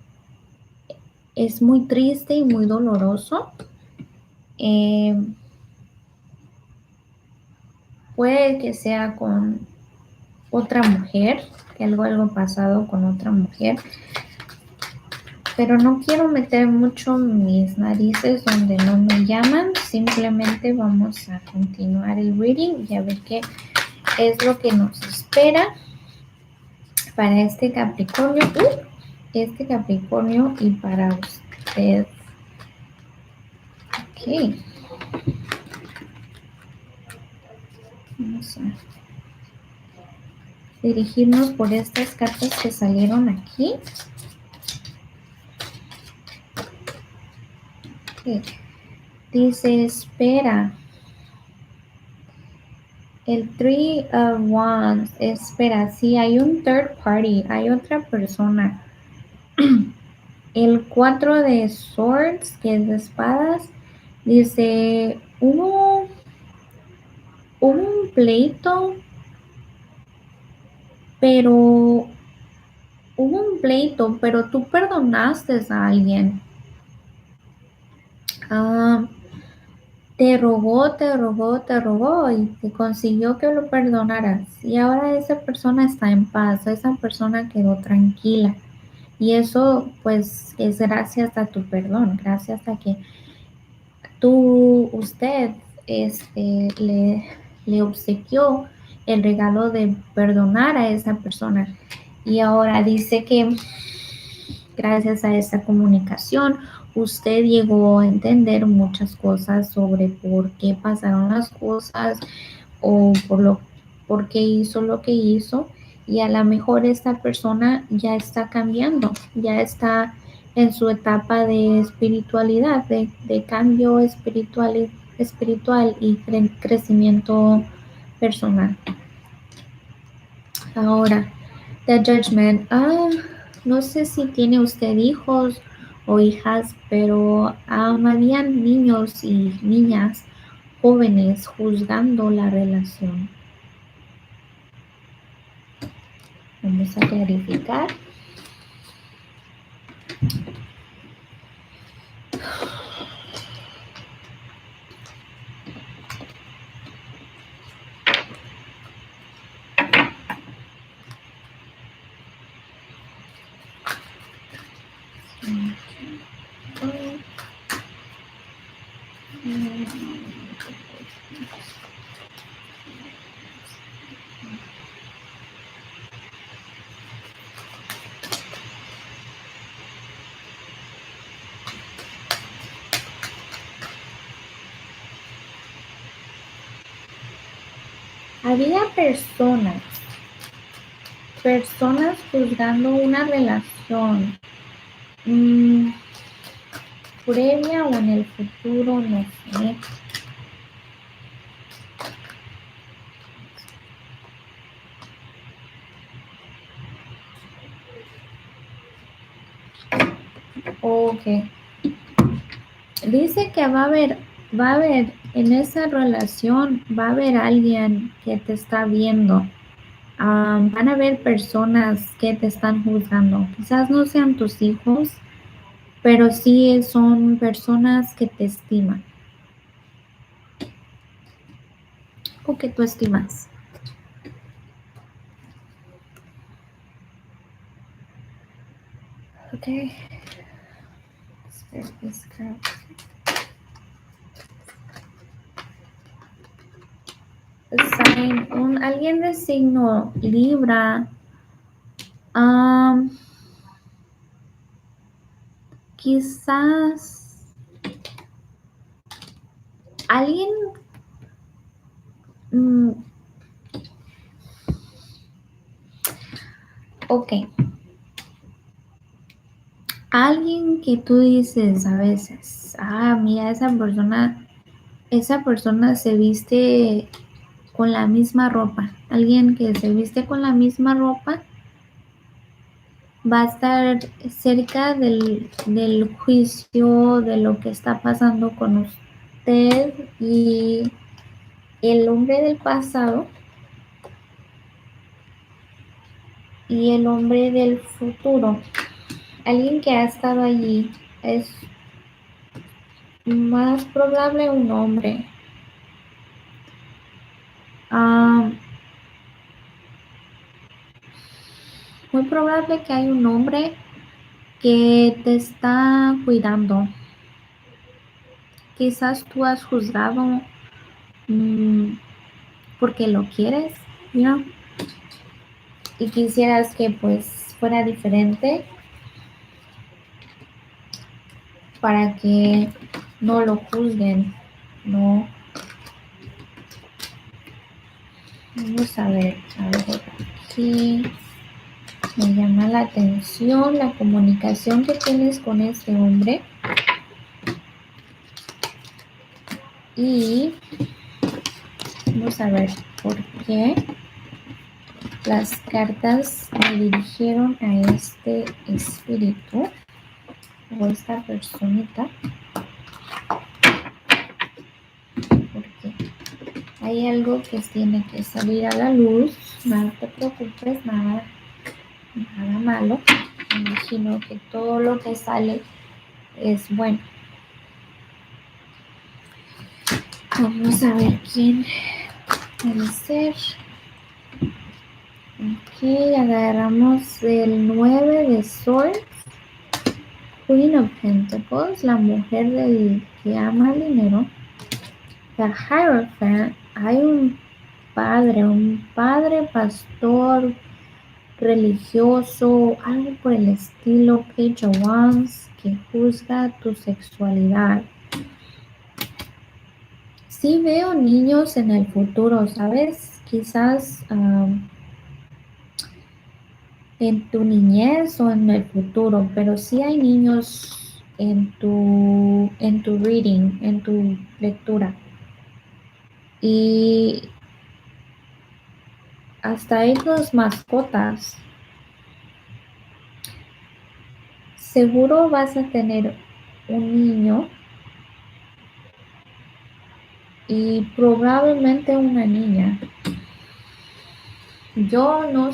es muy triste y muy doloroso. Eh, puede que sea con otra mujer, que algo pasado con otra mujer, pero no quiero meter mucho mis narices donde no me llaman, simplemente vamos a continuar el reading y a ver qué es lo que nos espera para este Capricornio y para usted. Ok. Vamos a dirigirnos por estas cartas que salieron aquí. Okay. Dice, espera. El Three of Wands, espera, sí, hay un third party, hay otra persona. El 4 de Swords, que es de espadas, dice, hubo un pleito, pero tú perdonaste a alguien. Ah, te rogó y te consiguió que lo perdonaras. Y ahora esa persona está en paz, esa persona quedó tranquila. Y eso pues es gracias a tu perdón, gracias a que usted le obsequió el regalo de perdonar a esa persona. Y ahora dice que gracias a esa comunicación, usted llegó a entender muchas cosas sobre por qué pasaron las cosas o por qué hizo lo que hizo. Y a lo mejor esta persona ya está cambiando, ya está en su etapa de espiritualidad, de cambio espiritual y crecimiento personal. Ahora, The Judgment. No sé si tiene usted hijos o hijas, pero habían niños y niñas jóvenes juzgando la relación. Vamos a clarificar. Había personas juzgando una relación previa o en el futuro, no sé. Ok. Dice que va a haber en esa relación, va a haber alguien que te está viendo. Van a haber personas que te están juzgando. Quizás no sean tus hijos, pero sí son personas que te estiman o que tú estimas. Okay. Alguien de signo Libra. Quizás alguien. Ok. Alguien que tú dices a veces, mira, esa persona se viste con la misma ropa. Alguien que se viste con la misma ropa va a estar cerca del juicio de lo que está pasando con usted y el hombre del pasado y el hombre del futuro. Alguien que ha estado allí es más probable un hombre. Muy probable que hay un hombre que te está cuidando. Quizás tú has juzgado porque lo quieres, ¿no? Y quisieras que pues fuera diferente para que no lo juzguen, ¿no? Vamos a ver aquí me llama la atención la comunicación que tienes con este hombre y vamos a ver por qué las cartas me dirigieron a este espíritu o esta personita porque hay algo que tiene que salir a la luz. No te preocupes, nada malo. Me imagino que todo lo que sale es bueno. Vamos a ver quién puede ser. Aquí agarramos el 9 de Swords, Queen of Pentacles, la mujer que ama el dinero. The Hierophant, hay un padre pastor, religioso, algo por el estilo. Page of Wands, que juzga tu sexualidad. Sí veo niños en el futuro, ¿sabes? Quizás en tu niñez o en el futuro, pero sí hay niños en tu reading, en tu lectura. Y hasta hay dos mascotas. Seguro vas a tener un niño y probablemente una niña. Yo no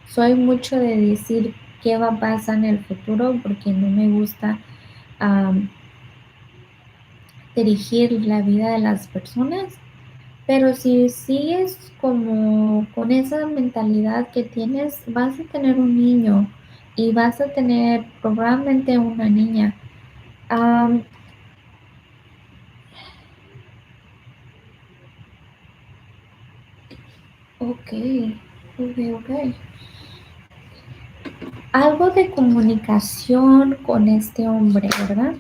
soy mucho de decir qué va a pasar en el futuro porque no me gusta dirigir la vida de las personas, pero si sigues como con esa mentalidad que tienes, vas a tener un niño y vas a tener probablemente una niña. Ok. Algo de comunicación con este hombre, ¿verdad?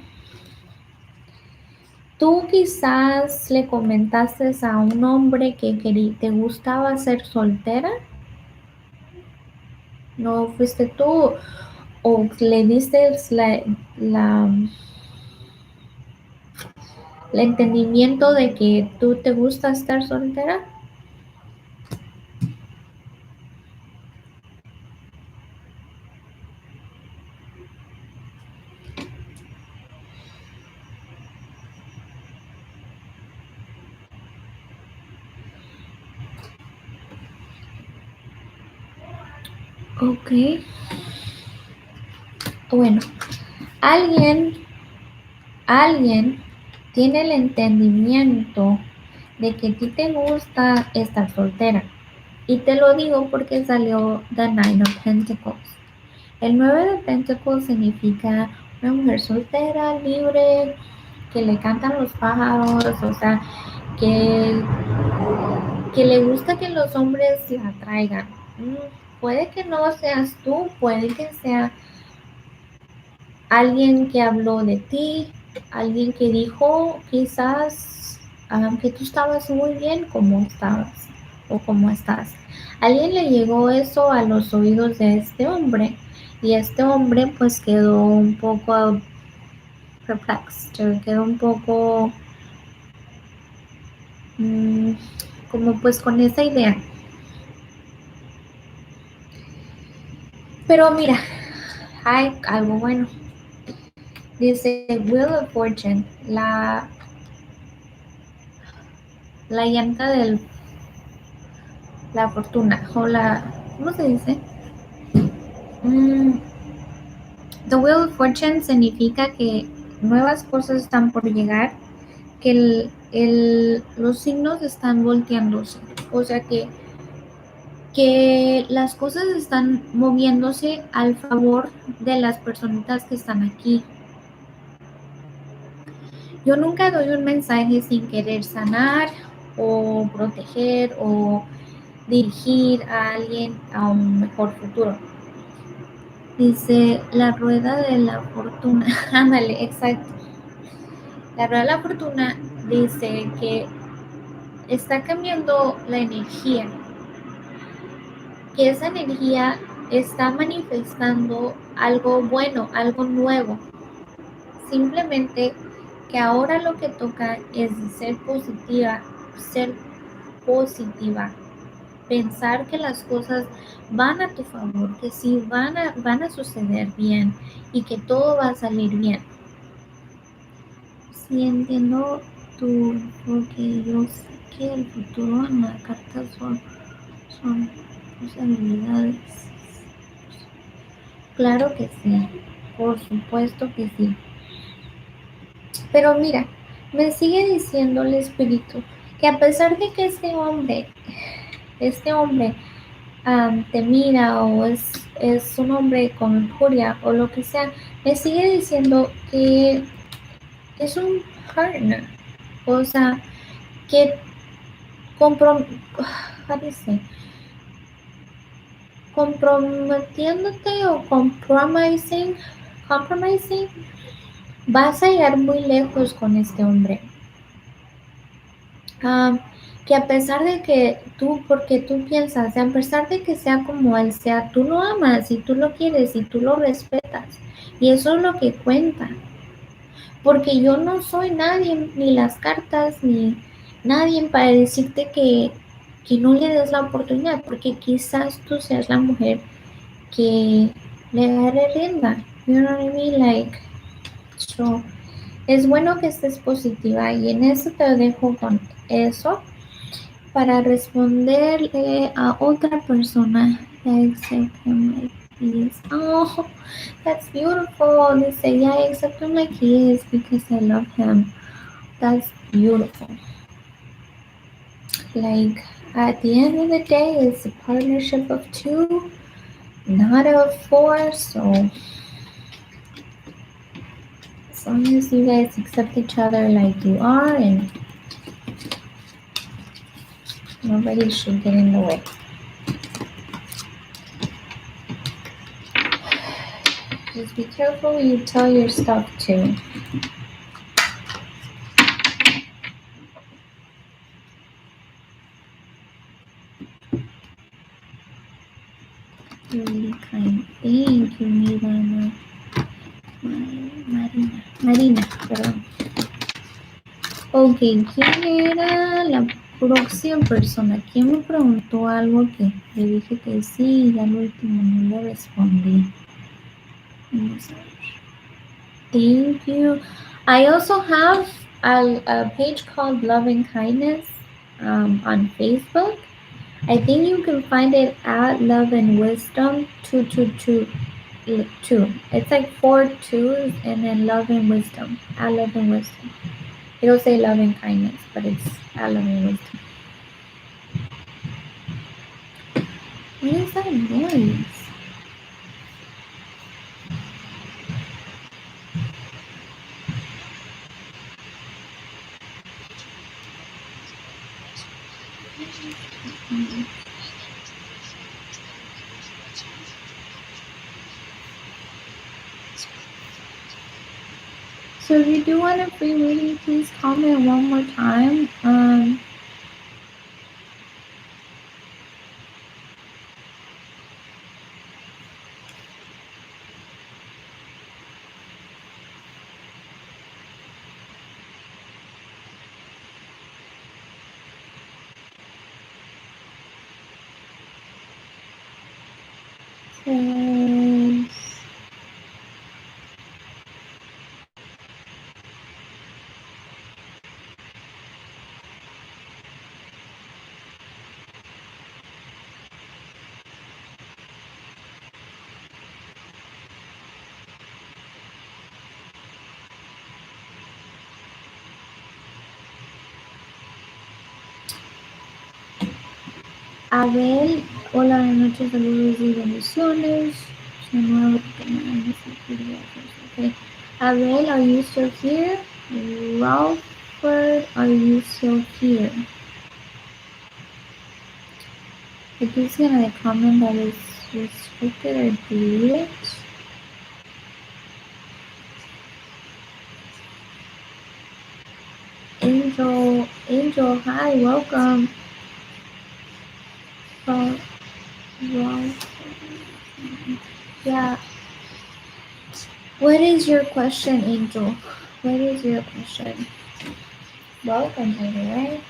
Tú quizás le comentaste a un hombre que te gustaba ser soltera. ¿No fuiste tú? ¿O le diste la, el entendimiento de que tú te gusta estar soltera? Ok. Bueno, alguien tiene el entendimiento de que a ti te gusta estar soltera. Y te lo digo porque salió The Nine of Pentacles. El 9 de Pentacles significa una mujer soltera, libre, que le cantan los pájaros, o sea, que, que le gusta que los hombres la traigan. Puede que no seas tú, puede que sea alguien que habló de ti, alguien que dijo quizás que tú estabas muy bien como estabas o como estás. Alguien le llegó eso a los oídos de este hombre y este hombre pues quedó un poco perplexed, quedó un poco mm, como pues con esa idea. Pero mira, hay algo bueno. Dice Wheel of Fortune, la llanta de la fortuna o ¿cómo se dice? Mm, the Wheel of Fortune significa que nuevas cosas están por llegar, que los signos están volteándose, o sea que las cosas están moviéndose al favor de las personitas que están aquí. Yo nunca doy un mensaje sin querer sanar o proteger o dirigir a alguien a un mejor futuro. Dice la rueda de la fortuna. Ándale, exacto. La rueda de la fortuna dice que está cambiando la energía, que esa energía está manifestando algo bueno, algo nuevo. Simplemente que ahora lo que toca es ser positiva, pensar que las cosas van a tu favor, que sí van a suceder bien y que todo va a salir bien. Sí, entiendo tu porque yo sé que el futuro en la carta son posibilidades. Claro que sí, por supuesto que sí. Pero mira, me sigue diciendo el espíritu que a pesar de que este hombre te mira o es un hombre con furia o lo que sea, me sigue diciendo que es un partner, o sea, que comprom how do you say? Comprometiéndote o compromising, vas a llegar muy lejos con este hombre. Que a pesar de que porque tú piensas, a pesar de que sea como él sea, tú lo amas y tú lo quieres y tú lo respetas. Y eso es lo que cuenta. Porque yo no soy nadie, ni las cartas, ni nadie para decirte que no le des la oportunidad, porque quizás tú seas la mujer que le agarre rienda. You know what I mean? Like, so, es bueno que estés positiva y en eso te dejo con eso para responderle a otra persona. I accept him like he is. Oh, that's beautiful. They say, yeah, I accept him like he is because I love him. That's beautiful. Like, at the end of the day, it's a partnership of two, not of four. So, as long as you guys accept each other like you are, and nobody should get in the way. Just be careful when you tell your stuff too. Really kind. Thank you, Mirana. Marina, perdón. Ok, ¿quién era la próxima persona? ¿Quién me preguntó algo que le dije que sí y al último no le respondí? Vamos a ver. Thank you. I also have a page called Love and Kindness on Facebook. I think you can find it at Love and Wisdom 222. Two. It's like 4 2s and then Love and Wisdom. At Love and Wisdom. It'll say Love and Kindness, but it's at Love and Wisdom. What is that noise? So if you do want a free reading, please comment one more time. Abel, hola, buenas noches, saludos y bendiciones. Okay. Abel, are you still here? Ralford, are you still here? If you see a comment that is restricted or deleted. Angel, hi, welcome. Yeah. What is your question, Angel? What is your question? Welcome, by the way.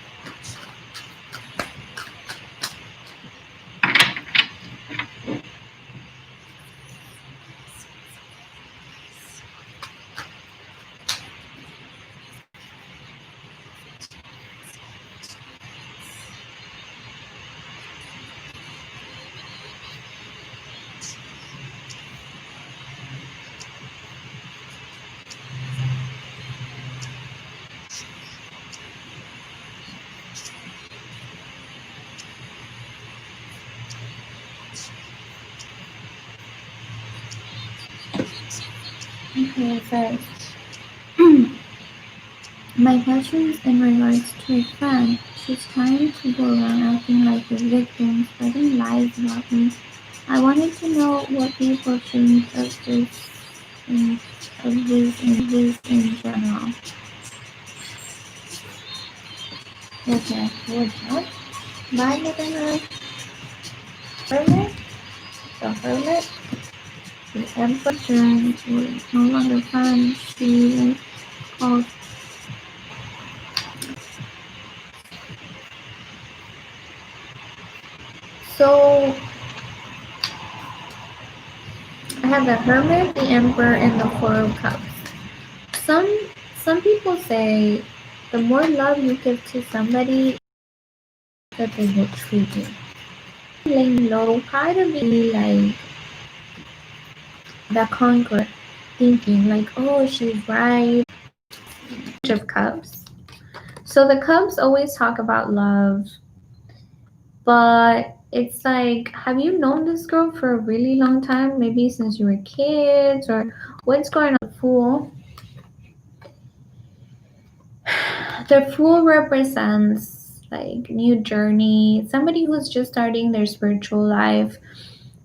Okay, first. My question is in regards to a friend. She's trying to go around acting like a victim, spreading lies about me. I wanted to know what people think of this in general. Okay, what's up? Bye, Nicola. Hermit? The hermit? The emperor was no longer friends. She was called. So I have the hermit, the emperor, and the four of cups. Some some people say the more love you give to somebody, that they will treat you. Laying low, kind of be like the conqueror, thinking like, oh, she's right. Of cups. So the cups always talk about love, but it's like, have you known this girl for a really long time? Maybe since you were kids, or what's going on? Fool. The fool represents like new journey, somebody who's just starting their spiritual life,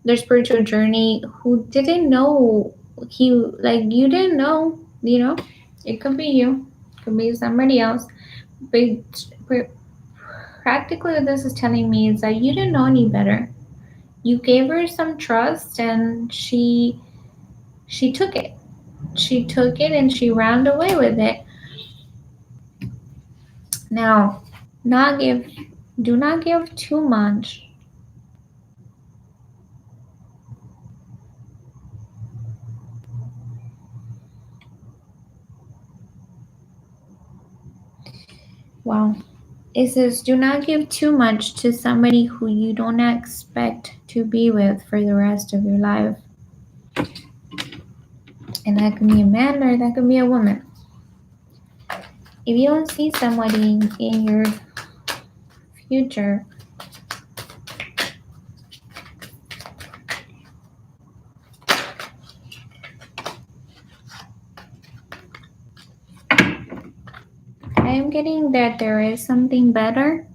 their spiritual journey, who didn't know you didn't know, it could be you, it could be somebody else, but practically what this is telling me is that you didn't know any better. You gave her some trust and she took it. She took it and she ran away with it. Now, do not give too much. Wow. It says, do not give too much to somebody who you don't expect to be with for the rest of your life. And that can be a man or that can be a woman. If you don't see somebody in your future, I am getting that there is something better.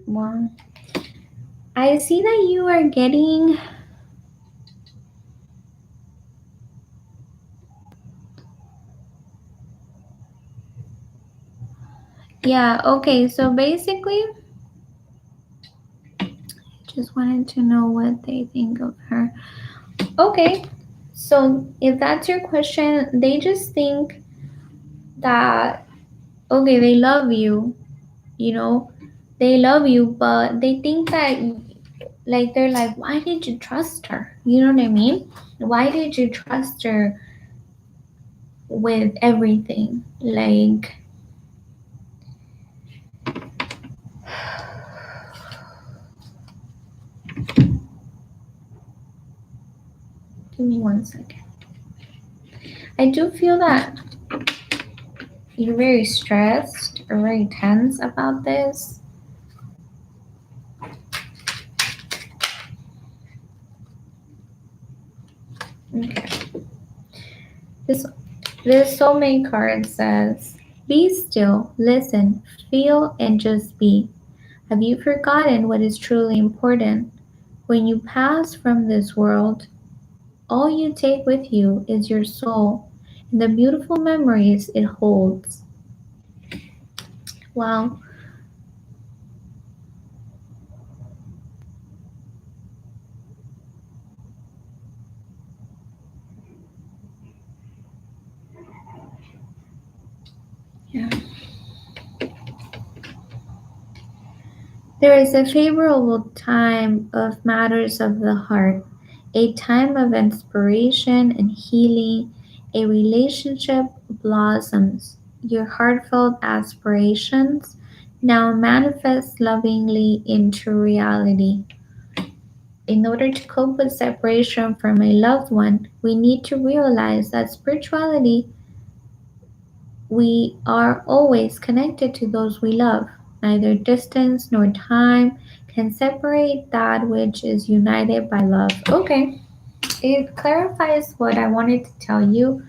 Well, I see that you are getting okay, so basically just wanted to know what they think of her. Okay, so if that's your question, they just think that, okay, they love you, they love you, but they think that, like, they're like, why did you trust her? You know what I mean? Why did you trust her with everything? Like, give me 1 second. I do feel that you're very stressed or very tense about this. Okay. This soulmate card says, be still, listen, feel, and just be. Have you forgotten what is truly important? When you pass from this world, all you take with you is your soul and the beautiful memories it holds. Wow. Yeah. There is a favorable time of matters of the heart, a time of inspiration and healing. A relationship blossoms. Your heartfelt aspirations now manifest lovingly into reality. In order to cope with separation from a loved one, we need to realize that spirituality, we are always connected to those we love. Neither distance nor time can separate that which is united by love. Okay, it clarifies what I wanted to tell you.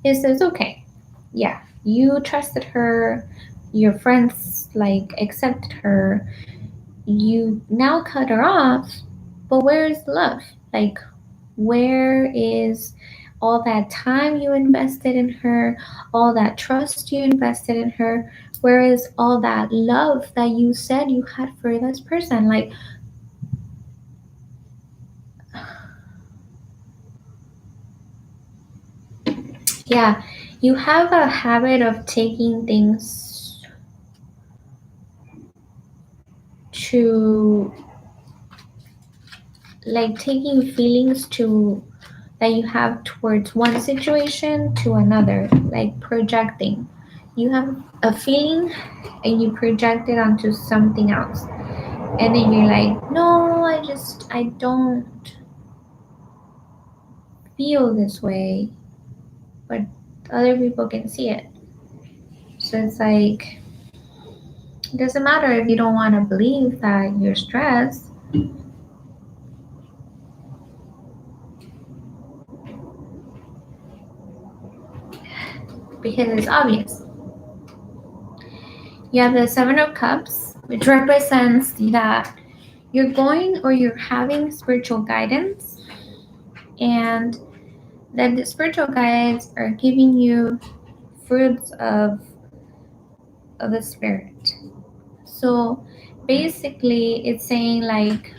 It says, okay, yeah, you trusted her, your friends like accepted her, you now cut her off, but where is love? Like, where is all that time you invested in her, all that trust you invested in her? Where is all that love that you said you had for this person? Like, yeah, you have a habit of taking things to, like, taking feelings to that you have towards one situation to another, like projecting. You have a feeling and you project it onto something else. And then you're like, no, I don't feel this way, but other people can see it. So it's like, it doesn't matter if you don't want to believe that you're stressed. Because it's obvious. You have the Seven of Cups, which represents that you're going or you're having spiritual guidance, and that the spiritual guides are giving you fruits of the spirit. So basically, it's saying like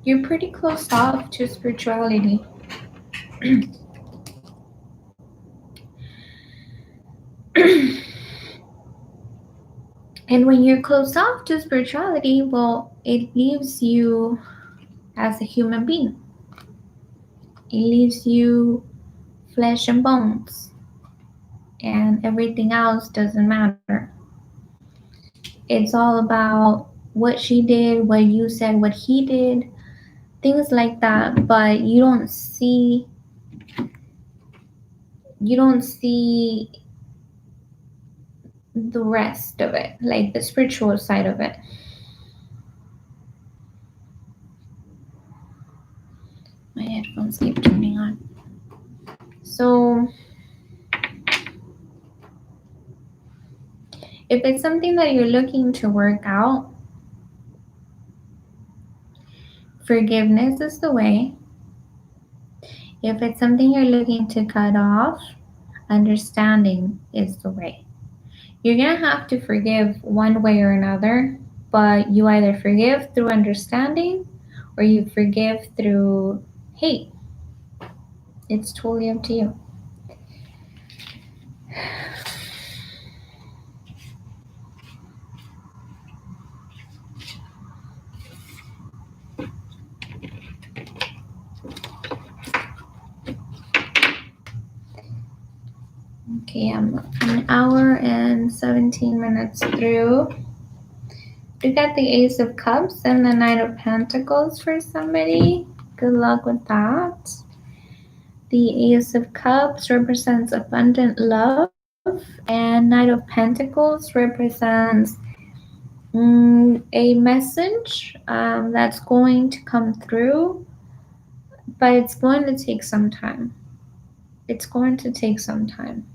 you're pretty closed off to spirituality. And when you're closed off to spirituality, well, it leaves you as a human being. It leaves you flesh and bones, and everything else doesn't matter. It's all about what she did, what you said, what he did, things like that, but you don't see the rest of it, like the spiritual side of it. My headphones keep turning on. So if it's something that you're looking to work out, forgiveness is the way. If it's something you're looking to cut off, understanding is the way. You're going to have to forgive one way or another, but you either forgive through understanding or you forgive through hate. It's totally up to you. Okay, I'm an hour and 17 minutes through. We got the Ace of Cups and the Knight of Pentacles for somebody. Good luck with that. The Ace of Cups represents abundant love, and Knight of Pentacles represents a message that's going to come through, but it's going to take some time. It's going to take some time.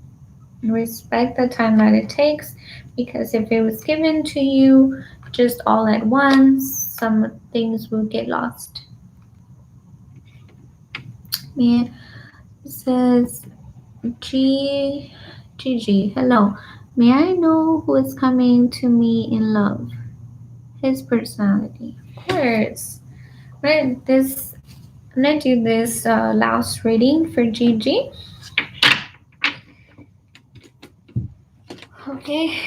Respect the time that it takes, because if it was given to you just all at once, some things will get lost. Man, it says Gigi, hello. May I know who is coming to me in love? His personality. Of course. I'm gonna do this last reading for Gigi. Okay.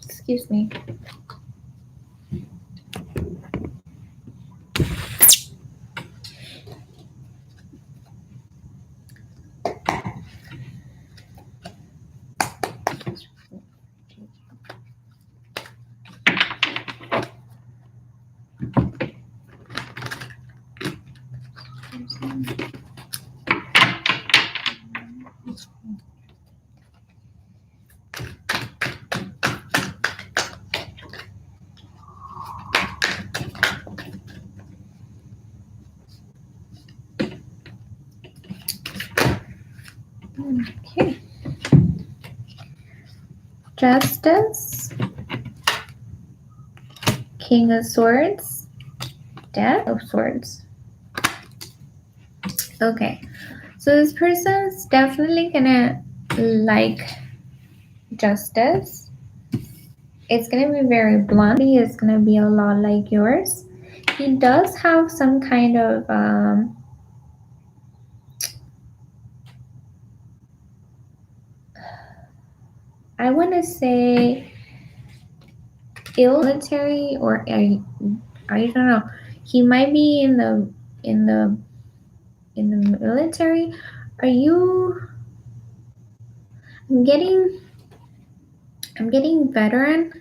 Excuse me. Okay. Justice, King of Swords, Death of Swords. Okay, so this person's definitely gonna like justice. It's gonna be very blunt. It's gonna be a lot like yours. He does have some kind of I want to say military, or I don't know. He might be in the military. Are you? I'm getting veteran.